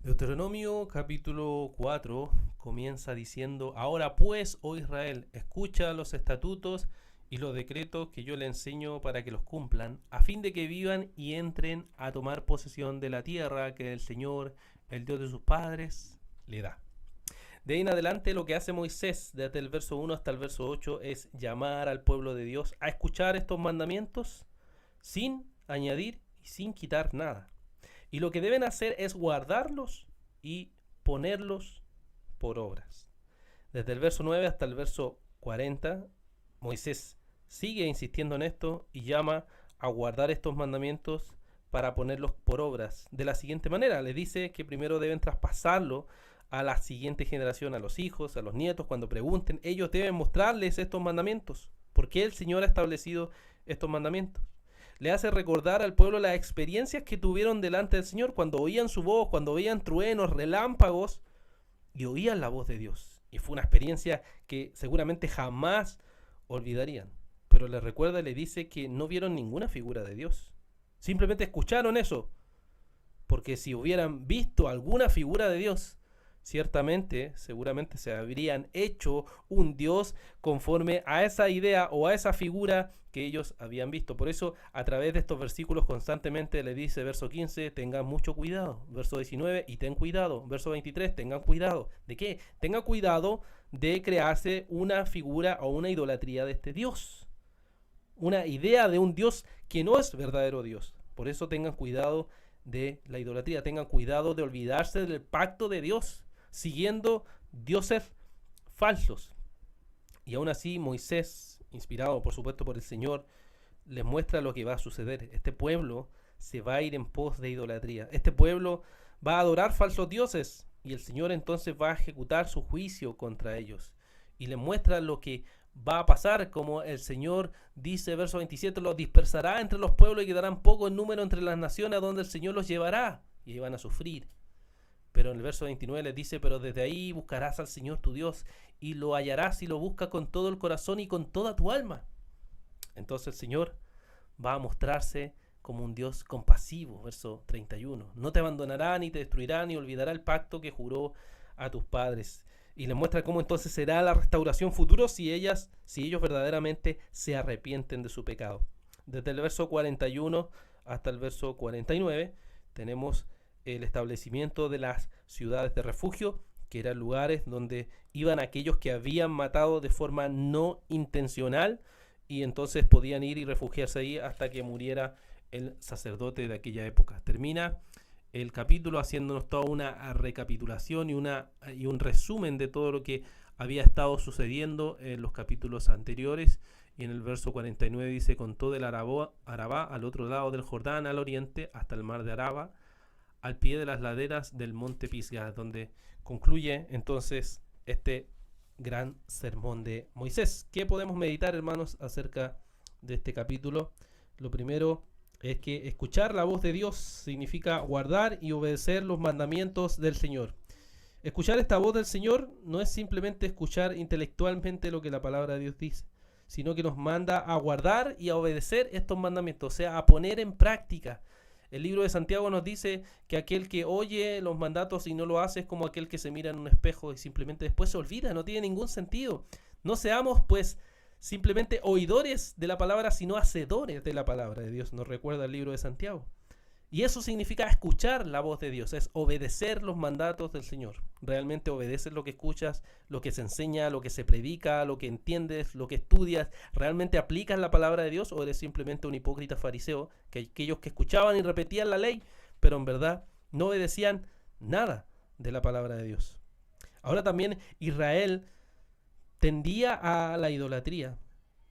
Deuteronomio capítulo 4 comienza diciendo: Ahora pues, oh Israel, escucha los estatutos y los decretos que yo le enseño para que los cumplan, a fin de que vivan y entren a tomar posesión de la tierra que el Señor, el Dios de sus padres, le da. De ahí en adelante lo que hace Moisés desde el verso 1 hasta el verso 8 es llamar al pueblo de Dios a escuchar estos mandamientos sin añadir y sin quitar nada. Y lo que deben hacer es guardarlos y ponerlos por obras. Desde el verso 9 hasta el verso 40, Moisés sigue insistiendo en esto y llama a guardar estos mandamientos para ponerlos por obras. De la siguiente manera, les dice que primero deben traspasarlo a la siguiente generación, a los hijos, a los nietos, cuando pregunten, ellos deben mostrarles estos mandamientos. ¿Por qué el Señor ha establecido estos mandamientos? Le hace recordar al pueblo las experiencias que tuvieron delante del Señor cuando oían su voz, cuando veían truenos, relámpagos y oían la voz de Dios. Y fue una experiencia que seguramente jamás olvidarían. Pero les recuerda y les dice que no vieron ninguna figura de Dios. Simplemente escucharon eso. Porque si hubieran visto alguna figura de Dios, ciertamente, seguramente se habrían hecho un Dios conforme a esa idea o a esa figura que ellos habían visto. Por eso, a través de estos versículos constantemente le dice, verso 15, tengan mucho cuidado. Verso 19, y ten cuidado. Verso 23, tengan cuidado. ¿De qué? Tengan cuidado de crearse una figura o una idolatría de este Dios. Una idea de un Dios que no es verdadero Dios. Por eso tengan cuidado de la idolatría. Tengan cuidado de olvidarse del pacto de Dios, siguiendo dioses falsos. Y aún así Moisés, inspirado por supuesto por el Señor, les muestra lo que va a suceder. Este pueblo se va a ir en pos de idolatría. Este pueblo va a adorar falsos dioses y el Señor entonces va a ejecutar su juicio contra ellos. Y les muestra lo que va a pasar, como el Señor dice, verso 27, los dispersará entre los pueblos y quedarán pocos en número entre las naciones a donde el Señor los llevará y van a sufrir. Pero en el verso 29 les dice, pero desde ahí buscarás al Señor tu Dios y lo hallarás y lo buscas con todo el corazón y con toda tu alma. Entonces el Señor va a mostrarse como un Dios compasivo, verso 31. No te abandonará, ni te destruirá, ni olvidará el pacto que juró a tus padres. Y les muestra cómo entonces será la restauración futuro si ellos verdaderamente se arrepienten de su pecado. Desde el verso 41 hasta el verso 49 tenemos el establecimiento de las ciudades de refugio, que eran lugares donde iban aquellos que habían matado de forma no intencional y entonces podían ir y refugiarse ahí hasta que muriera el sacerdote de aquella época. Termina el capítulo haciéndonos toda una recapitulación y un resumen de todo lo que había estado sucediendo en los capítulos anteriores. Y en el verso 49 dice, con todo el Arabá al otro lado del Jordán, al oriente, hasta el mar de Araba, al pie de las laderas del monte Pisgah, donde concluye entonces este gran sermón de Moisés. ¿Qué podemos meditar, hermanos, acerca de este capítulo? Lo primero es que escuchar la voz de Dios significa guardar y obedecer los mandamientos del Señor. Escuchar esta voz del Señor no es simplemente escuchar intelectualmente lo que la palabra de Dios dice, sino que nos manda a guardar y a obedecer estos mandamientos, o sea, a poner en práctica. El libro de Santiago nos dice que aquel que oye los mandatos y no lo hace es como aquel que se mira en un espejo y simplemente después se olvida, no tiene ningún sentido. No seamos pues simplemente oidores de la palabra, sino hacedores de la palabra de Dios, nos recuerda el libro de Santiago. Y eso significa escuchar la voz de Dios, es obedecer los mandatos del Señor. Realmente obedeces lo que escuchas, lo que se enseña, lo que se predica, lo que entiendes, lo que estudias. ¿Realmente aplicas la palabra de Dios o eres simplemente un hipócrita fariseo, que aquellos que escuchaban y repetían la ley, pero en verdad no obedecían nada de la palabra de Dios? Ahora también Israel tendía a la idolatría,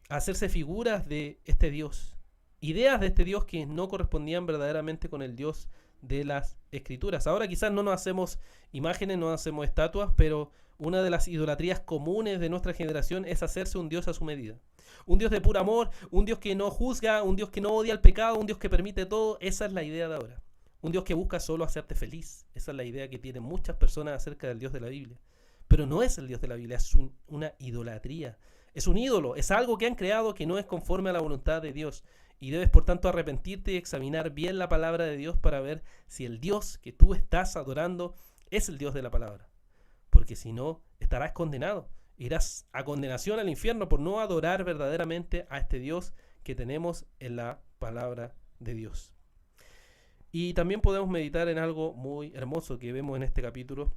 a hacerse figuras de este Dios, ideas de este Dios que no correspondían verdaderamente con el Dios de las Escrituras. Ahora quizás no nos hacemos imágenes, no hacemos estatuas, pero una de las idolatrías comunes de nuestra generación es hacerse un Dios a su medida. Un Dios de puro amor, un Dios que no juzga, un Dios que no odia el pecado, un Dios que permite todo. Esa es la idea de ahora. Un Dios que busca solo hacerte feliz. Esa es la idea que tienen muchas personas acerca del Dios de la Biblia. Pero no es el Dios de la Biblia, es una idolatría. Es un ídolo, es algo que han creado que no es conforme a la voluntad de Dios. Y debes por tanto arrepentirte y examinar bien la palabra de Dios para ver si el Dios que tú estás adorando es el Dios de la palabra. Porque si no, estarás condenado. Irás a condenación al infierno por no adorar verdaderamente a este Dios que tenemos en la palabra de Dios. Y también podemos meditar en algo muy hermoso que vemos en este capítulo,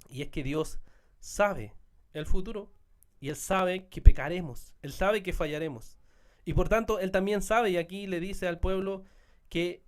y es que Dios sabe el futuro y Él sabe que pecaremos, Él sabe que fallaremos. Y por tanto, Él también sabe, y aquí le dice al pueblo que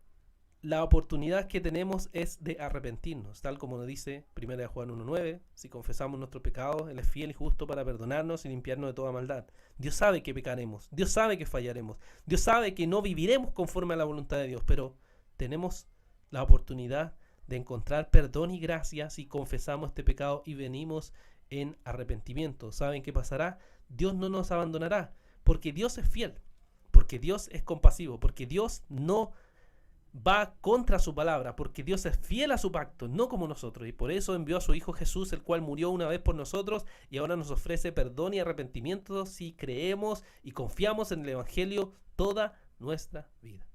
la oportunidad que tenemos es de arrepentirnos, tal como nos dice 1 Juan 1:9, si confesamos nuestros pecados, Él es fiel y justo para perdonarnos y limpiarnos de toda maldad. Dios sabe que pecaremos, Dios sabe que fallaremos, Dios sabe que no viviremos conforme a la voluntad de Dios, pero tenemos la oportunidad de encontrar perdón y gracia si confesamos este pecado y venimos en arrepentimiento. ¿Saben qué pasará? Dios no nos abandonará, porque Dios es fiel, porque Dios es compasivo, porque Dios no va contra su palabra, porque Dios es fiel a su pacto, no como nosotros, y por eso envió a su Hijo Jesús, el cual murió una vez por nosotros y ahora nos ofrece perdón y arrepentimiento si creemos y confiamos en el Evangelio toda nuestra vida.